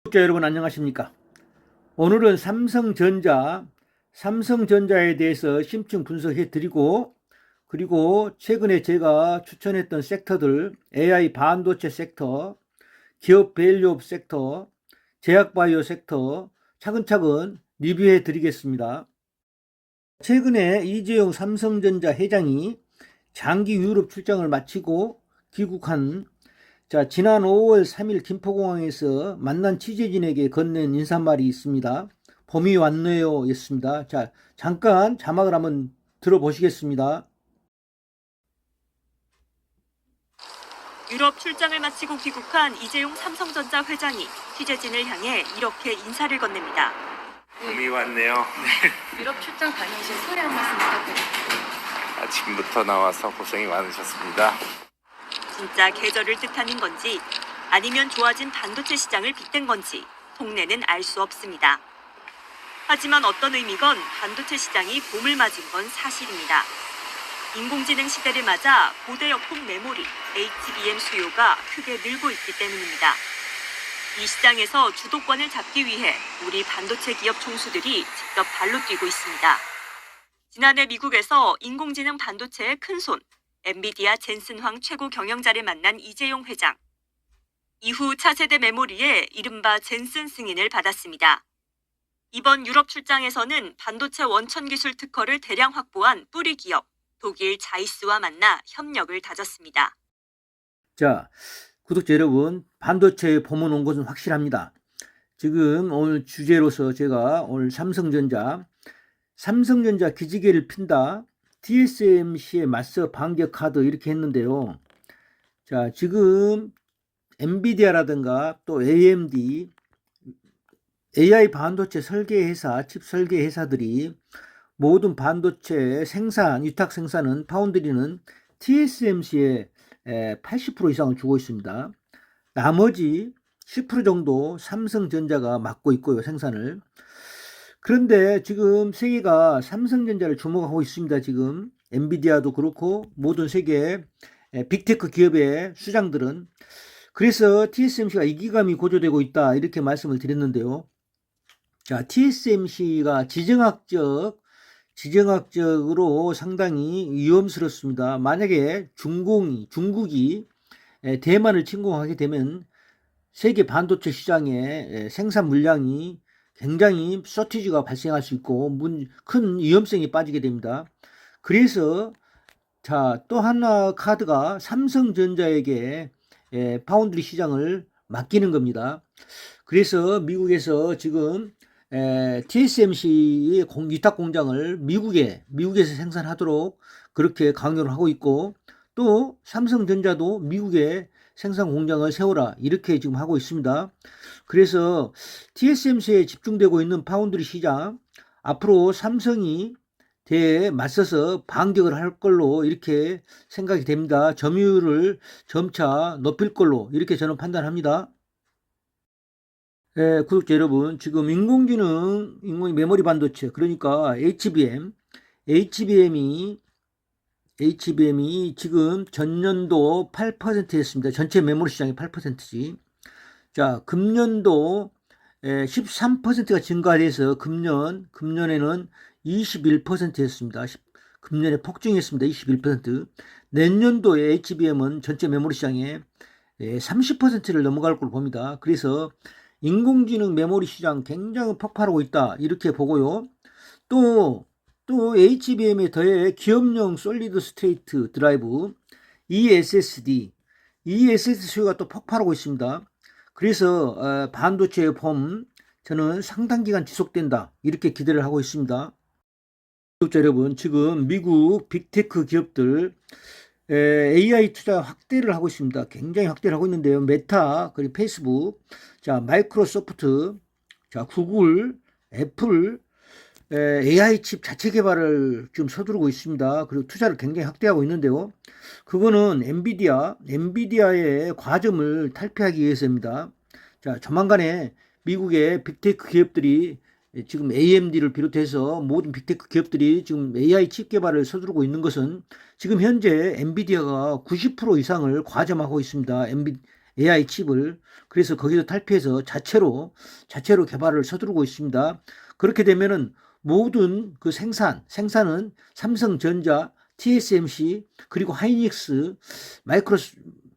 구독자 여러분 안녕하십니까? 오늘은 삼성전자에 대해서 심층 분석해 드리고, 그리고 최근에 제가 추천했던 섹터들, AI 반도체 섹터, 기업 밸류업 섹터, 제약바이오 섹터 차근차근 리뷰해 드리겠습니다. 최근에 이재용 삼성전자 회장이 장기 유럽 출장을 마치고 귀국한 지난 5월 3일 김포공항에서 만난 취재진에게 건넨 인사말이 있습니다. 봄이 왔네요 였습니다. 잠깐 자막을 한번 들어보시겠습니다. 유럽 출장을 마치고 귀국한 이재용 삼성전자 회장이 취재진을 향해 이렇게 인사를 건넵니다. 봄이 왔네요. 유럽 출장 다녀오신 소리 한 말씀 부탁드립니다. 아침부터 나와서 고생이 많으셨습니다. 진짜 계절을 뜻하는 건지 아니면 좋아진 반도체 시장을 빗댄 건지 속내는 알 수 없습니다. 하지만 어떤 의미건 반도체 시장이 봄을 맞은 건 사실입니다. 인공지능 시대를 맞아 고대역폭 메모리, HBM 수요가 크게 늘고 있기 때문입니다. 이 시장에서 주도권을 잡기 위해 우리 반도체 기업 총수들이 직접 발로 뛰고 있습니다. 지난해 미국에서 인공지능 반도체의 큰손, 엔비디아 젠슨 황 최고 경영자를 만난 이재용 회장. 이후 차세대 메모리에 이른바 젠슨 승인을 받았습니다. 이번 유럽 출장에서는 반도체 원천 기술 특허를 대량 확보한 뿌리 기업 독일 자이스와 만나 협력을 다졌습니다. 구독자 여러분, 반도체에 봄은 온 것은 확실합니다. 지금 오늘 주제로서 제가 오늘 삼성전자 기지개를 핀다, TSMC에 맞서 반격하드 이렇게 했는데요. 지금 엔비디아라든가 또 AMD, AI 반도체 설계 회사, 칩 설계 회사들이 모든 반도체 생산, 위탁 생산은 파운드리는 TSMC에 80% 이상을 주고 있습니다. 나머지 10% 정도 삼성전자가 맡고 있고요, 생산을. 그런데 지금 세계가 삼성전자를 주목하고 있습니다. 지금 엔비디아도 그렇고 모든 세계 빅테크 기업의 수장들은. 그래서 TSMC가 이기감이 고조되고 있다 이렇게 말씀을 드렸는데요. TSMC가 지정학적으로 상당히 위험스럽습니다. 만약에 중국이 대만을 침공하게 되면 세계 반도체 시장의 생산 물량이 굉장히 쇼티지가 발생할 수 있고 큰 위험성이 빠지게 됩니다. 그래서 또 하나 카드가 삼성전자에게 파운드리 시장을 맡기는 겁니다. 그래서 미국에서 지금 TSMC의 위탁 공장을 미국에서 생산하도록 그렇게 강요를 하고 있고, 또 삼성전자도 미국에 생산 공장을 세워라 이렇게 지금 하고 있습니다. 그래서 TSMC에 집중되고 있는 파운드리 시장, 앞으로 삼성이 대에 맞서서 반격을 할 걸로 이렇게 생각이 됩니다. 점유율을 점차 높일 걸로 이렇게 저는 판단합니다. 구독자 여러분, 지금 인공 메모리 반도체, 그러니까 HBM이 지금 전년도 8%였습니다. 전체 메모리 시장의 8%지. 금년도 13%가 증가돼서 금년에는 21%였습니다. 금년에 폭증했습니다. 21%. 내년도에 HBM은 전체 메모리 시장에 30%를 넘어갈 걸로 봅니다. 그래서 인공지능 메모리 시장 굉장히 폭발하고 있다 이렇게 보고요. 또 HBM에 더해 기업용 솔리드 스테이트 드라이브 ESSD 수요가 또 폭발하고 있습니다. 그래서 반도체의 봄 저는 상당 기간 지속된다 이렇게 기대를 하고 있습니다. 구독자 여러분, 지금 미국 빅테크 기업들 AI 투자 확대를 하고 있습니다. 굉장히 확대를 하고 있는데요. 메타, 그리고 페이스북, 마이크로소프트, 구글, 애플, AI 칩 자체 개발을 지금 서두르고 있습니다. 그리고 투자를 굉장히 확대하고 있는데요. 그거는 엔비디아의 과점을 탈피하기 위해서입니다. 조만간에 미국의 빅테크 기업들이 지금 AMD를 비롯해서 모든 빅테크 기업들이 지금 AI 칩 개발을 서두르고 있는 것은 지금 현재 엔비디아가 90% 이상을 과점하고 있습니다. AI 칩을. 그래서 거기서 탈피해서 자체로 개발을 서두르고 있습니다. 그렇게 되면은 모든 그 생산은 삼성전자, TSMC, 그리고 하이닉스, 마이크로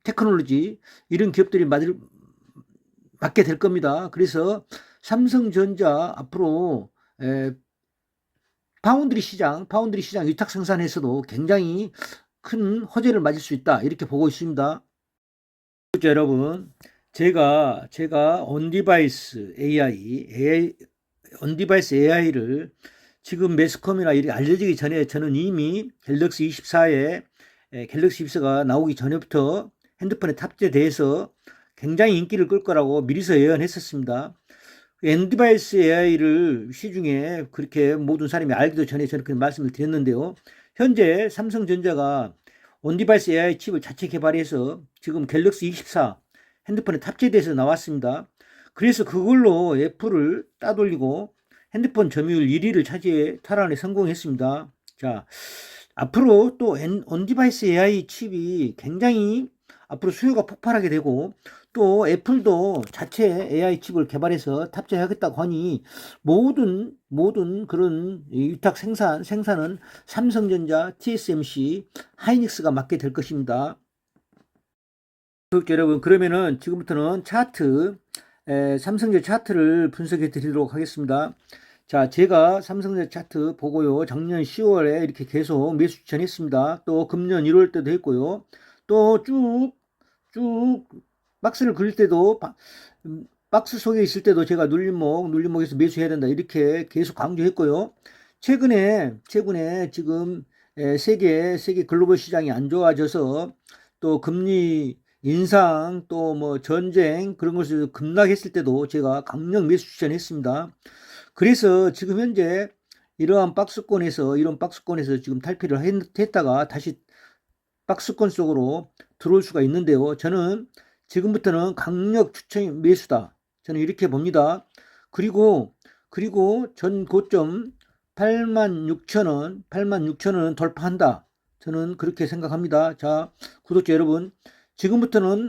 테크놀로지 이런 기업들이 맡게 될 겁니다. 그래서 삼성전자 앞으로 파운드리 시장 위탁 생산에서도 굉장히 큰 호재를 맞을 수 있다. 이렇게 보고 있습니다. 여러분, 제가 온디바이스 AI를 지금 매스컴이나 이렇게 알려지기 전에 저는 이미 갤럭시 24가 나오기 전부터 핸드폰에 탑재돼서 굉장히 인기를 끌 거라고 미리서 예언했었습니다. 온디바이스 AI를 시중에 그렇게 모든 사람이 알기도 전에 저는 그런 말씀을 드렸는데요. 현재 삼성전자가 온디바이스 AI 칩을 자체 개발해서 지금 갤럭시 24 핸드폰에 탑재돼서 나왔습니다. 그래서 그걸로 애플을 따돌리고 핸드폰 점유율 1위를 탈환에 성공했습니다. 자, 앞으로 또 온디바이스 AI 칩이 굉장히 앞으로 수요가 폭발하게 되고 또 애플도 자체 AI 칩을 개발해서 탑재하겠다고 하니 모든 그런 위탁 생산은 삼성전자, TSMC, 하이닉스가 맡게 될 것입니다. 여러분, 그러면은 지금부터는 삼성전자 차트를 분석해 드리도록 하겠습니다. 자, 제가 삼성전자 차트 보고요. 작년 10월에 이렇게 계속 매수 추천했습니다. 또 금년 1월 때도 했고요. 또 쭉 박스를 그릴 때도 박스 속에 있을 때도 제가 눌림목에서 매수해야 된다 이렇게 계속 강조했고요. 최근에 지금 세계 글로벌 시장이 안 좋아져서 또 금리 인상 또 뭐 전쟁 그런 것을 급락했을 때도 제가 강력 매수 추천했습니다. 그래서 지금 현재 이런 박스권에서 지금 탈피를 했다가 다시 박스권 속으로 들어올 수가 있는데요. 저는 지금부터는 강력 추천 매수다. 저는 이렇게 봅니다. 그리고 전 고점 86,000원 돌파한다. 저는 그렇게 생각합니다. 자, 구독자 여러분, 지금부터는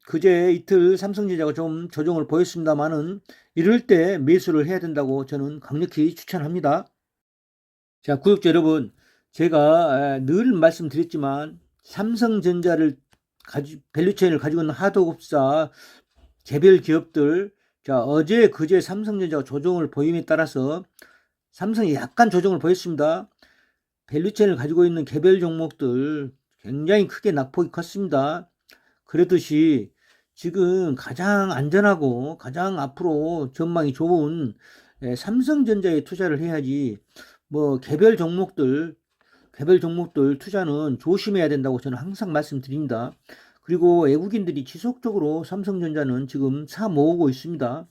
그제 이틀 삼성전자가 좀 조정을 보였습니다만은 이럴 때 매수를 해야 된다고 저는 강력히 추천합니다. 자, 구독자 여러분, 제가 늘 말씀드렸지만 삼성전자를 밸류체인을 가지고 있는 하도급사 개별 기업들, 자, 그제 삼성전자가 조정을 보임에 따라서 삼성이 약간 조정을 보였습니다. 밸류체인을 가지고 있는 개별 종목들 굉장히 크게 낙폭이 컸습니다. 그러듯이 지금 가장 안전하고 가장 앞으로 전망이 좋은 삼성전자에 투자를 해야지 뭐 개별 종목들 투자는 조심해야 된다고 저는 항상 말씀드립니다. 그리고 외국인들이 지속적으로 삼성전자는 지금 사 모으고 있습니다.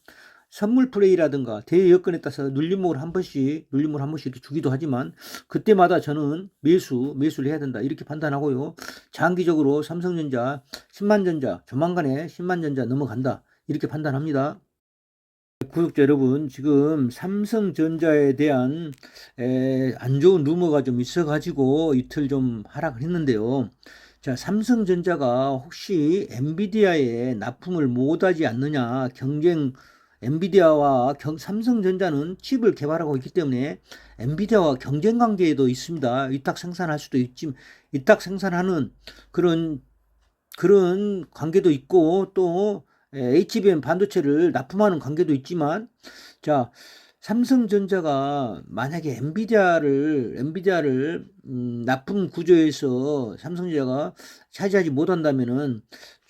선물 플레이라든가 대외 여건에 따라서 눌림목을 한 번씩 이렇게 주기도 하지만 그때마다 저는 매수를 해야 된다 이렇게 판단하고요. 장기적으로 삼성전자 10만전자 조만간에 10만전자 넘어간다 이렇게 판단합니다. 구독자 여러분, 지금 삼성전자에 대한 안 좋은 루머가 좀 있어가지고 이틀 좀 하락을 했는데요. 자, 삼성전자가 혹시 엔비디아에 납품을 못하지 않느냐, 엔비디아와 삼성전자는 칩을 개발하고 있기 때문에 엔비디아와 경쟁 관계에도 있습니다. 위탁 생산하는 그런 관계도 있고 또 HBM 반도체를 납품하는 관계도 있지만, 자, 삼성전자가 만약에 엔비디아를 납품 구조에서 삼성전자가 차지하지 못한다면은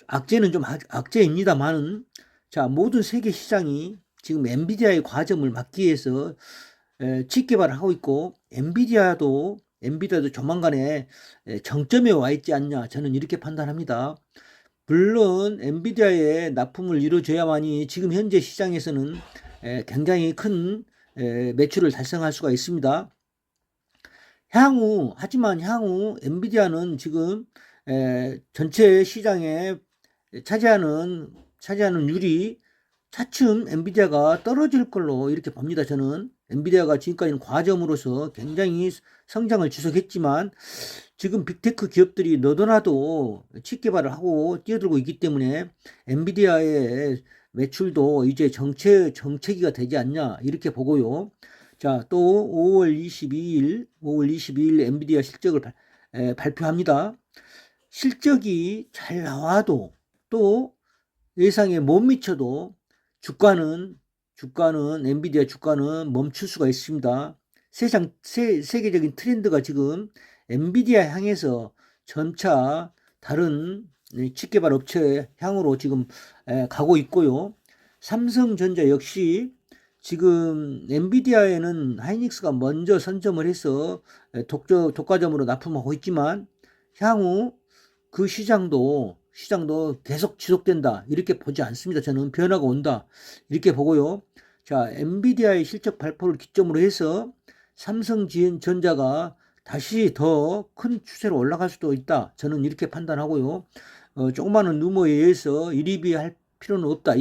악재는 좀 악재입니다만은, 자, 모든 세계 시장이 지금 엔비디아의 과점을 막기 위해서 칩 개발을 하고 있고 엔비디아도 조만간에 정점에 와 있지 않냐, 저는 이렇게 판단합니다. 물론 엔비디아에 납품을 이루어져야만이 지금 현재 시장에서는 굉장히 큰 매출을 달성할 수가 있습니다. 하지만 향후 엔비디아는 지금 전체 시장에 차지하는 율이 차츰 엔비디아가 떨어질 걸로 이렇게 봅니다. 저는 엔비디아가 지금까지는 과점으로서 굉장히 성장을 지속했지만 지금 빅테크 기업들이 너도나도 칩 개발을 하고 뛰어들고 있기 때문에 엔비디아의 매출도 이제 정체기가 되지 않냐 이렇게 보고요. 자, 또 5월 22일 엔비디아 실적을 발표합니다. 실적이 잘 나와도 또 예상에 못 미쳐도 주가는 엔비디아 주가는 멈출 수가 있습니다. 세계적인 트렌드가 지금 엔비디아 향해서 점차 다른 칩 개발 업체 향으로 지금 가고 있고요. 삼성전자 역시 지금 엔비디아에는 하이닉스가 먼저 선점을 해서 독과점으로 납품하고 있지만 향후 그 시장도 계속 지속된다 이렇게 보지 않습니다. 저는 변화가 온다 이렇게 보고요. 자, 엔비디아의 실적 발표를 기점으로 해서 삼성전자가 다시 더 큰 추세로 올라갈 수도 있다. 저는 이렇게 판단하고요. 조그마한 루머에 의해서 일희일비할 필요는 없다.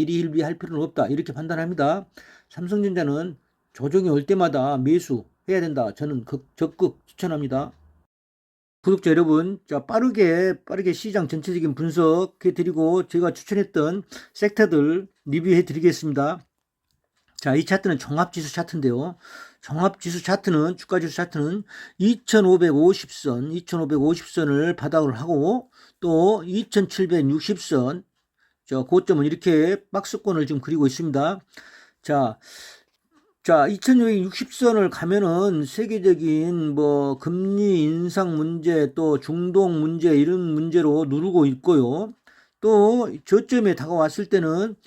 이렇게 판단합니다. 삼성전자는 조정이 올 때마다 매수해야 된다. 저는 적극 추천합니다. 구독자 여러분, 자, 빠르게 시장 전체적인 분석해 드리고 제가 추천했던 섹터들 리뷰해 드리겠습니다. 자, 이 차트는 종합지수 차트인데요. 종합지수 차트는, 주가지수 차트는 2550선을 바닥으로 하고 또 2760선, 저 고점은 이렇게 박스권을 지금 그리고 있습니다. 자, 2660선을 가면은 세계적인 뭐 금리 인상 문제 또 중동 문제 이런 문제로 누르고 있고요. 또 저점에 다가왔을 때는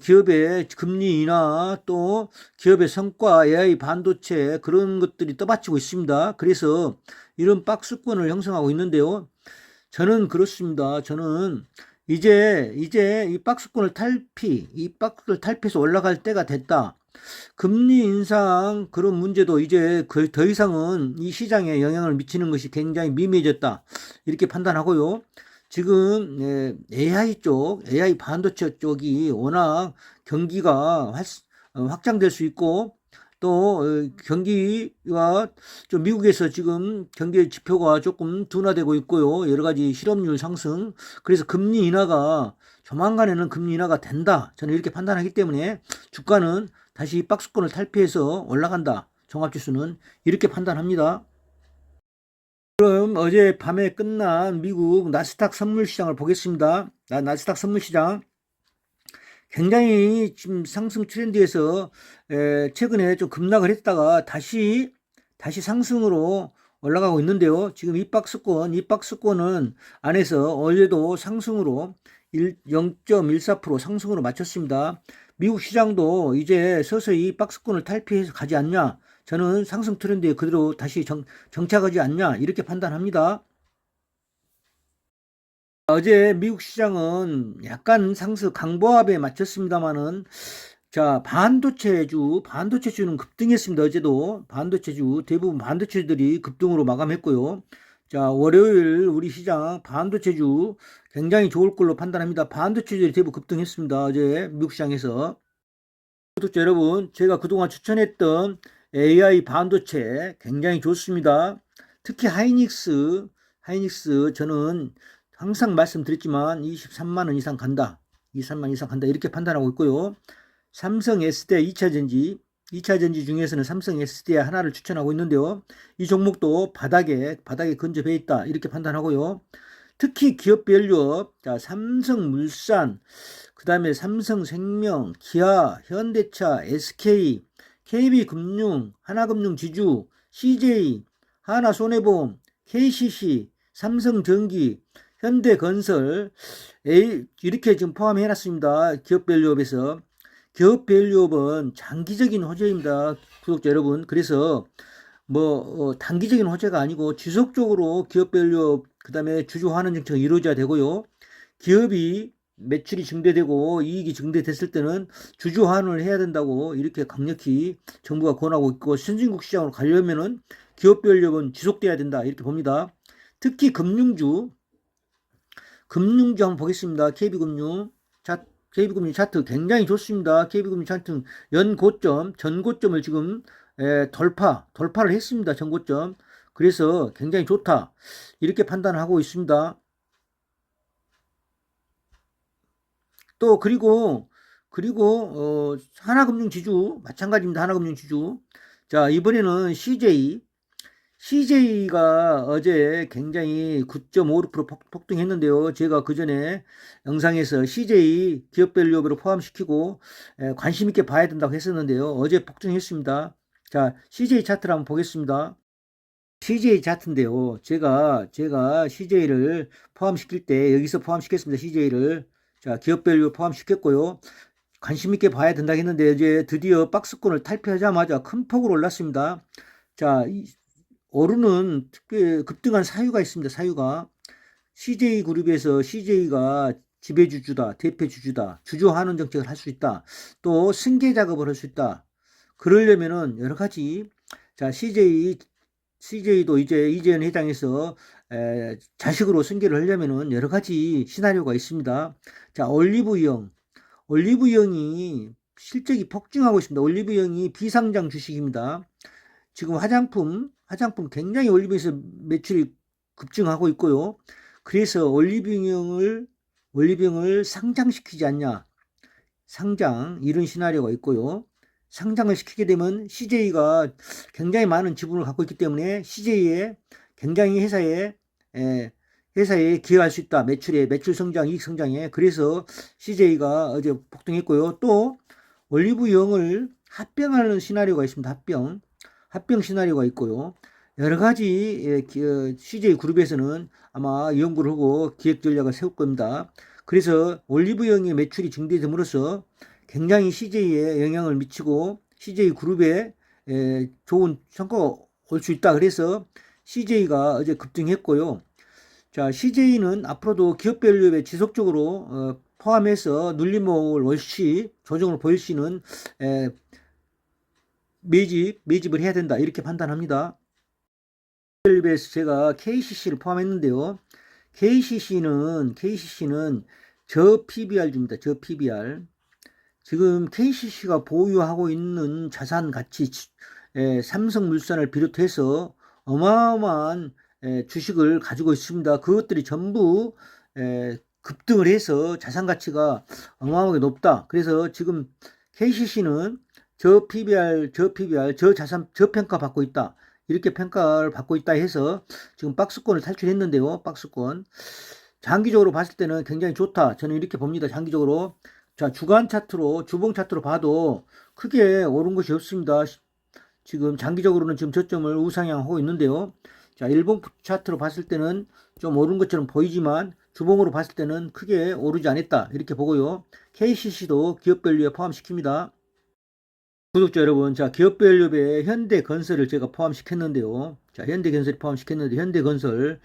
기업의 금리 인하 또 기업의 성과 AI 반도체 그런 것들이 떠받치고 있습니다. 그래서 이런 박스권을 형성하고 있는데요. 저는 그렇습니다. 저는 이제 이 박스권을 탈피해서 올라갈 때가 됐다. 금리 인상 그런 문제도 이제 더 이상은 이 시장에 영향을 미치는 것이 굉장히 미미해졌다. 이렇게 판단하고요. 지금 AI 반도체 쪽이 워낙 경기가 확장될 수 있고 또 경기가 좀 미국에서 지금 경기 지표가 조금 둔화되고 있고요. 여러 가지 실업률 상승. 그래서 조만간에는 금리 인하가 된다. 저는 이렇게 판단하기 때문에 주가는 다시 박스권을 탈피해서 올라간다. 종합지수는 이렇게 판단합니다. 그럼 어제 밤에 끝난 미국 나스닥 선물시장을 보겠습니다. 나스닥 선물시장 굉장히 지금 상승 트렌드에서 최근에 좀 급락을 했다가 다시 상승으로 올라가고 있는데요. 지금 이 박스권은 안에서 어제도 상승으로 0.14% 상승으로 마쳤습니다. 미국 시장도 이제 서서히 박스권을 탈피해서 가지 않냐. 저는 상승 트렌드에 그대로 다시 정착하지 않냐 이렇게 판단합니다. 어제 미국 시장은 약간 강보합에 마쳤습니다만은 자, 반도체주는 급등했습니다. 어제도 대부분 반도체들이 급등으로 마감했고요. 자, 월요일 우리 시장 반도체주 굉장히 좋을 걸로 판단합니다. 반도체들이 대부분 급등했습니다. 어제 미국 시장에서. 구독자 여러분, 제가 그동안 추천했던 AI 반도체 굉장히 좋습니다. 특히 하이닉스 저는 항상 말씀드렸지만 23만 원 이상 간다. 이렇게 판단하고 있고요. 삼성 SDI 2차전지 중에서는 삼성 SDI 하나를 추천하고 있는데요. 이 종목도 바닥에 근접해 있다. 이렇게 판단하고요. 특히 기업별로 자, 삼성물산, 그 다음에 삼성생명, 기아, 현대차, SK, KB금융, 하나금융지주, CJ, 하나손해보험, KCC, 삼성전기, 현대건설 이렇게 지금 포함해놨습니다. 기업밸류업에서. 기업밸류업은 장기적인 호재입니다. 구독자 여러분. 그래서 단기적인 호재가 아니고 지속적으로 기업밸류업 그 다음에 주주환원 정책이 이루어져야 되고요. 기업이 매출이 증대되고 이익이 증대됐을 때는 주주환원을 해야 된다고 이렇게 강력히 정부가 권하고 있고 선진국 시장으로 가려면은 기업밸류업은 지속돼야 된다 이렇게 봅니다. 특히 금융주 한번 보겠습니다. KB금융 차트 굉장히 좋습니다. KB금융 차트 전고점을 지금 돌파를 했습니다. 전고점. 그래서 굉장히 좋다. 이렇게 판단하고 있습니다. 또 그리고 하나금융지주 마찬가지입니다. 하나금융지주. 자, 이번에는 CJ가 어제 굉장히 9.56% 폭등했는데요. 제가 그 전에 영상에서 CJ 기업밸류업으로 포함시키고 관심 있게 봐야 된다고 했었는데요. 어제 폭등했습니다. 자, CJ 차트를 한번 보겠습니다. CJ 차트인데요. 제가 CJ를 포함시킬 때 여기서 포함시켰습니다. CJ를. 자, 기업밸류 포함시켰고요. 관심 있게 봐야 된다고 했는데 이제 드디어 박스권을 탈피하자마자 큰 폭으로 올랐습니다. 자, 오르는 특별 급등한 사유가 있습니다. 사유가 CJ그룹에서 CJ가 지배주주다, 대표주주다, 주주환원 정책을 할 수 있다, 또 승계 작업을 할 수 있다. 그러려면은 여러 가지. 자, CJ도 이제 이재현 회장에서 자식으로 승계를 하려면은 여러 가지 시나리오가 있습니다. 자, 올리브영이 실적이 폭증하고 있습니다. 올리브영이 비상장 주식입니다. 지금 화장품 굉장히 올리브영에서 매출이 급증하고 있고요. 그래서 올리브영을 상장시키지 않냐. 이런 시나리오가 있고요. 상장을 시키게 되면 CJ가 굉장히 많은 지분을 갖고 있기 때문에 CJ에 굉장히 회사에 기여할 수 있다. 매출 성장, 이익 성장에. 그래서 CJ가 어제 폭등했고요. 또 올리브영을 합병하는 시나리오가 있습니다. 합병 시나리오가 있고요. 여러 가지 CJ 그룹에서는 아마 연구를 하고 기획 전략을 세울 겁니다. 그래서 올리브영의 매출이 증대됨으로써 굉장히 CJ에 영향을 미치고 CJ 그룹에 좋은 성과가 올 수 있다. 그래서 CJ가 어제 급등했고요. 자, CJ는 앞으로도 기업밸류업에 지속적으로 포함해서 눌림목을 월시 조정을 보일 수 있는 매집을 해야 된다. 이렇게 판단합니다. 기업밸류업에서 제가 KCC를 포함했는데요. KCC는 저 PBR주입니다. 저 PBR. 지금 KCC가 보유하고 있는 자산 가치, 삼성물산을 비롯해서 어마어마한 주식을 가지고 있습니다. 그것들이 전부 급등을 해서 자산 가치가 어마어마하게 높다. 그래서 지금 KCC는 저 PBR, 저 자산, 저 평가 받고 있다. 이렇게 평가를 받고 있다 해서 지금 박스권을 탈출했는데요. 박스권. 장기적으로 봤을 때는 굉장히 좋다. 저는 이렇게 봅니다. 장기적으로. 자, 주봉 차트로 봐도 크게 오른 것이 없습니다. 지금 장기적으로는 지금 저점을 우상향하고 있는데요. 자, 일봉 차트로 봤을 때는 좀 오른 것처럼 보이지만 주봉으로 봤을 때는 크게 오르지 않았다. 이렇게 보고요. KCC도 기업밸류에 포함시킵니다. 구독자 여러분, 자, 기업밸류에 현대건설을 제가 포함시켰는데요. 자, 현대건설이 포함시켰는데 현대건설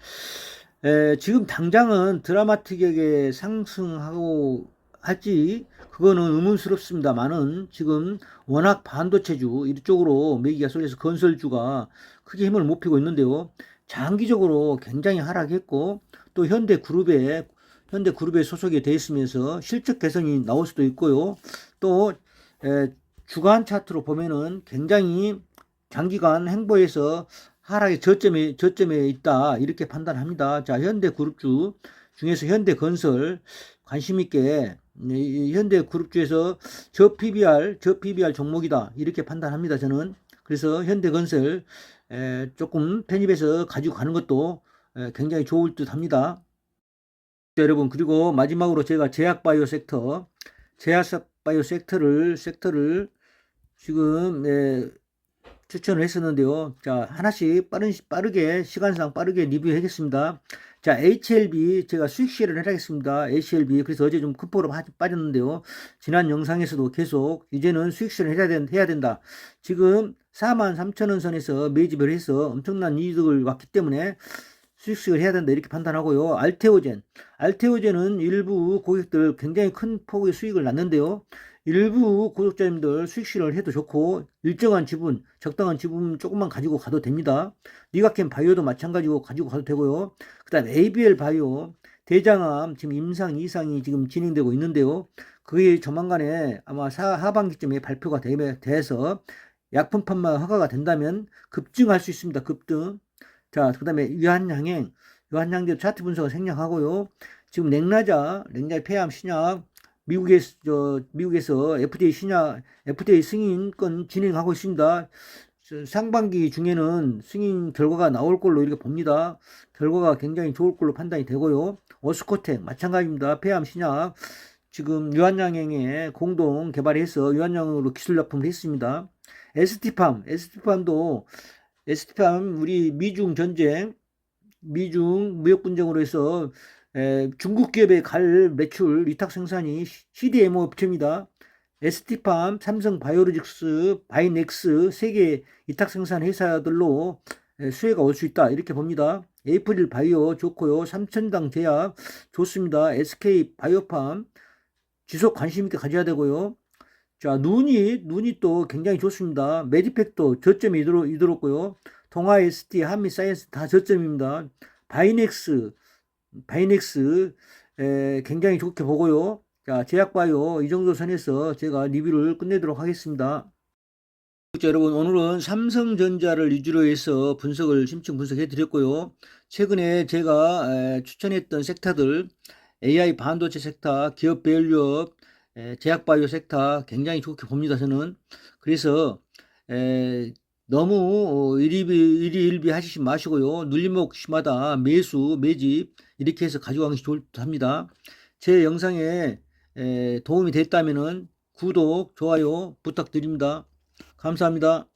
지금 당장은 드라마틱하게 상승하고 할지 그거는 의문스럽습니다만은 지금 워낙 반도체주 이쪽으로 매기가 쏠려서 건설주가 크게 힘을 못 피고 있는데요. 장기적으로 굉장히 하락했고 또 현대그룹에 소속이 돼 있으면서 실적 개선이 나올 수도 있고요. 또 주간 차트로 보면은 굉장히 장기간 행보에서 하락의 저점에 있다. 이렇게 판단합니다. 자, 현대그룹주 중에서 현대건설 관심 있게 현대그룹주에서 저 PBR 종목이다. 이렇게 판단합니다. 저는. 그래서 현대건설 조금 편입해서 가지고 가는 것도 굉장히 좋을 듯 합니다. 여러분, 그리고 마지막으로 제가 제약바이오 섹터를 지금 추천을 했었는데요. 자, 하나씩 빠르게 시간상 빠르게 리뷰하겠습니다. 자, HLB 제가 수익 쉐어를 해야겠습니다. HLB 그래서 어제 좀 큰 폭으로 빠졌는데요. 지난 영상에서도 계속 이제는 수익 쉐어를 해야 된다. 지금 43,000원 선에서 매집을 해서 엄청난 이득을 왔기 때문에 수익 쉐어를 해야 된다. 이렇게 판단하고요. 알테오젠은 일부 고객들 굉장히 큰 폭의 수익을 났는데요. 일부 구독자님들 수익 실현을 해도 좋고 일정한 지분, 적당한 지분 조금만 가지고 가도 됩니다. 니가캠 바이오도 마찬가지고 가지고 가도 되고요. 그 다음에 ABL 바이오, 대장암 지금 임상 2상이 지금 진행되고 있는데요. 그게 조만간에 아마 하반기쯤에 발표가 돼서 약품판만 허가가 된다면 급증할 수 있습니다. 급등. 자, 그 다음에 유한양제 차트 분석을 생략하고요. 지금 랭라자 폐암 신약, 미국에서 FDA 승인권 진행하고 있습니다. 상반기 중에는 승인 결과가 나올 걸로 이렇게 봅니다. 결과가 굉장히 좋을 걸로 판단이 되고요. 오스코텍 마찬가지입니다. 폐암 신약 지금 유한양행에 공동 개발해서 유한양으로 기술 납품을 했습니다. ST팜도 우리 미중 무역 분쟁으로 해서 중국 기업의 갈 매출 위탁 생산이 CDMO 업체입니다. ST팜, 삼성 바이오로직스, 바이넥스 세계 위탁 생산 회사들로 수혜가 올 수 있다 이렇게 봅니다. 에이프릴 바이오 좋고요. 삼천당 제약 좋습니다. SK 바이오팜 지속 관심 있게 가져야 되고요. 자, 눈이 또 굉장히 좋습니다. 메디팩도 저점이 이들었고요. 동아 ST, 한미 사이언스 다 저점입니다. 바이넥스 굉장히 좋게 보고요. 자, 제약바이오 이 정도 선에서 제가 리뷰를 끝내도록 하겠습니다. 자, 여러분 오늘은 삼성전자를 위주로 해서 심층 분석해 드렸고요. 최근에 제가 추천했던 섹터들 AI 반도체 섹터, 기업 밸류업, 제약바이오 섹터 굉장히 좋게 봅니다. 저는 그래서 너무 일희일비 하시지 마시고요. 눌림목마다 매집 이렇게 해서 가져가는 게 좋답니다. 제 영상에 도움이 됐다면 구독, 좋아요 부탁드립니다. 감사합니다.